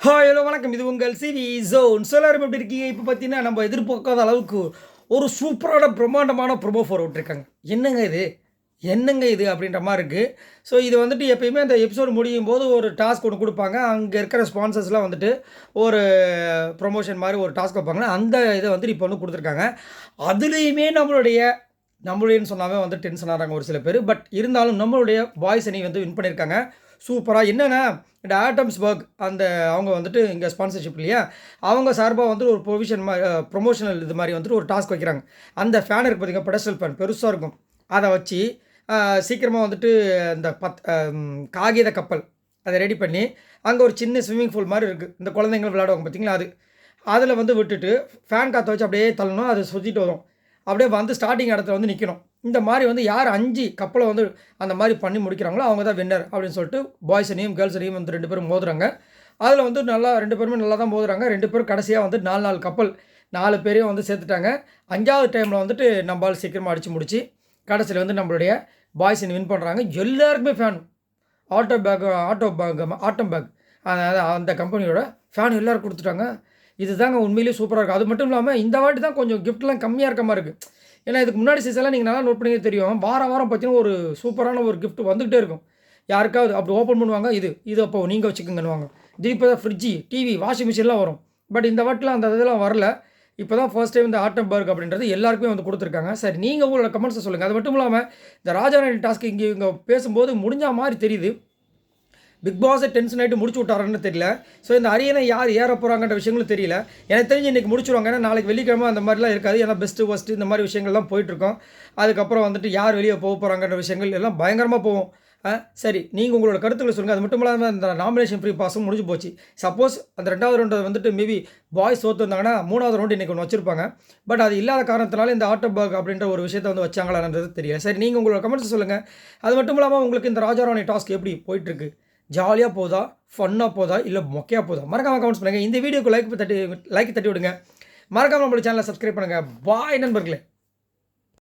Hello வணக்கம். இது உங்கள் சிவி ஜோன். எல்லாரும் எப்படி இருக்கீங்க? இப்போ பார்த்தீங்கன்னா நம்ம எதிர்பார்க்காத அளவுக்கு ஒரு சூப்பரான பிரம்மாண்டமான ப்ரோமோ ஃபோர் விட்டுருக்காங்க. என்னங்க இது என்னங்க இது அப்படின்ற மாதிரி இருக்குது. ஸோ இது வந்துட்டு எப்பயுமே அந்த எபிசோடு முடியும் போது ஒரு டாஸ்க் ஒன்று கொடுப்பாங்க. அங்கே இருக்கிற ஸ்பான்சர்ஸ்லாம் வந்துட்டு ஒரு ப்ரொமோஷன் மாதிரி ஒரு டாஸ்க் வைப்பாங்க. அந்த இதை வந்துட்டு இப்போ வந்து கொடுத்துருக்காங்க. அதுலேயுமே நம்மளுடையன்னு சொன்னாவே வந்து டென்ஷன் ஆகிறாங்க ஒரு சில பேர். பட் இருந்தாலும் நம்மளுடைய பாய்ஸ் அணி வந்து வின் பண்ணியிருக்காங்க சூப்பராக. என்னென்னா இந்த ஆட்டம்ஸ்பர்க் அவங்க வந்துட்டு இங்கே ஸ்பான்சர்ஷிப் இல்லையா, அவங்க சார்பாக வந்துட்டு ஒரு ப்ரொவிஷன் மாதிரி ப்ரொமோஷனல் இது மாதிரி வந்துட்டு ஒரு டாஸ்க் வைக்கிறாங்க. அந்த ஃபேன் இருக்குது பார்த்திங்க, பெடஸ்டல் ஃபேன் பெருசாக இருக்கும். அதை வச்சு சீக்கிரமாக வந்துட்டு இந்த காகித கப்பல் அதை ரெடி பண்ணி அங்கே ஒரு சின்ன ஸ்விம்மிங் பூல் மாதிரி இருக்குது, இந்த குழந்தைங்க விளையாடுவாங்க பார்த்திங்களா, அதில் வந்து விட்டுட்டு ஃபேன் காற்றை வச்சு அப்படியே தள்ளணும். அதை சுற்றிட்டு வரும், அப்படியே வந்து ஸ்டார்டிங் இடத்துல வந்து நிற்கணும். இந்த மாதிரி வந்து யார் 5 கப்பலை வந்து அந்த மாதிரி பண்ணி முடிக்கிறாங்களோ அவங்க தான் வின்னர் அப்படின்னு சொல்லிட்டு பாய்ஸ் அணியும் கேர்ள்ஸ் அணியும் வந்து 2 பேரும் மோதுறாங்க. அதில் வந்து நல்லா 2 பேருமே நல்லா தான் மோதுறாங்க. 2 பேரும் கடைசியாக வந்து 4 கப்பல் 4 பேரையும் வந்து சேர்த்துட்டாங்க. 5வது டைமில் வந்துட்டு நம்மளால் சீக்கிரமாக அடித்து முடிச்சு கடைசியில் வந்து நம்மளுடைய பாய்ஸ் அணி வின் பண்ணுறாங்க. எல்லாருக்குமே ஃபேன் ஆட்டம் பேக் அந்த கம்பெனியோட ஃபேன் எல்லோரும் கொடுத்துட்டாங்க. இதுதாங்க உண்மையிலேயே சூப்பராக இருக்குது. அது மட்டும் இல்லாமல் இந்த வாட்டி தான் கொஞ்சம் கிஃப்ட்லாம் கம்மியாக இருக்க மாதிரி இருக்குது. ஏன்னா இதுக்கு முன்னாடி சீசன்லாம் நீங்கள் நல்லா நோட் பண்ணியே தெரியும், வாரம் பார்த்தீங்கன்னா ஒரு சூப்பரான ஒரு கிஃப்ட் வந்துகிட்டே இருக்கும். யாருக்காவது அப்படி ஓப்பன் பண்ணுவாங்க, இது அப்போ நீங்கள் வச்சுக்கோங்கன்னுவாங்க. இது இப்போ தான் ஃப்ரிட்ஜி, டிவி, வாஷிங் மிஷின்லாம் வரும். பட் இந்த வாட்டிலாம் அந்த இதெல்லாம் வரல. இப்போ தான் ஃபர்ஸ்ட் டைம் இந்த ஆட்டம்பர்க் அப்படின்றது எல்லாருக்குமே வந்து கொடுத்துருக்காங்க. சரி, நீங்கள் உங்களோட கமெண்ட்ஸை சொல்லுங்கள். அது மட்டும் இல்லாமல் இந்த ராஜாராணி டாஸ்க் இங்கே பேசும்போது முடிஞ்ச மாதிரி தெரியுது. பிக் பாஸை டென்ஷன் ஆகிட்டு முடிச்சு விட்டாரான்னு தெரியல. ஸோ இந்த அரியணை யார் ஏற போகிறாங்கன்ற விஷயங்களும் தெரியல. எனக்கு தெரிஞ்சு இன்றைக்கி முடிச்சுருவாங்க. ஏன்னா நாளைக்கு வெள்ளிக்கிழமை அந்த மாதிரிலாம் இருக்காது. ஏன்னா பெஸ்ட்டு ஃபஸ்ட்டு இந்த மாதிரி விஷயங்கள்லாம் போயிட்டுருக்கோம். அதுக்கப்புறம் வந்துட்டு யார் வெளியே போக போகிறாங்கன்ற விஷயங்கள் எல்லாம் பயங்கரமாக போகும். சரி, நீங்கள் உங்களோட கருத்துக்களை சொல்லுங்கள். அது மட்டும் இல்லாமல் இந்த நாமினேஷன் ஃப்ரீ பாஸும் முடிஞ்சு போச்சு. சப்போஸ் அந்த 2வது ரவுண்டு வந்துட்டு மேபி பாய்ஸ் தோற்று வந்தாங்கன்னா 3வது ரவுண்டு இன்றைக்கி ஒன்று வச்சுருப்பாங்க. பட் அது இல்லாத காரணத்தினால இந்த ஆட்டோபர்க் அப்படின்ற ஒரு விஷயத்தை வந்து வச்சாங்களான்றது தெரியல. சரி, நீங்கள் உங்களோட கமெண்ட்ஸ் சொல்லுங்கள். அது மட்டும் இல்லாமல் உங்களுக்கு இந்த ராஜாராணி டாஸ்க் எப்படி போயிட்டுருக்கு? ஜாலியாக போதா, ஃபன்னாக போதா, இல்லை மொக்கையாக போதா? மறக்காமல் கமெண்ட்ஸ் பண்ணுங்கள். இந்த வீடியோக்கு லைக் தட்டி விடுங்க. மறக்காமல் நம்மளோட சேனலை சப்ஸ்கிரைப் பண்ணுங்கள். பாய் நண்பர்களே.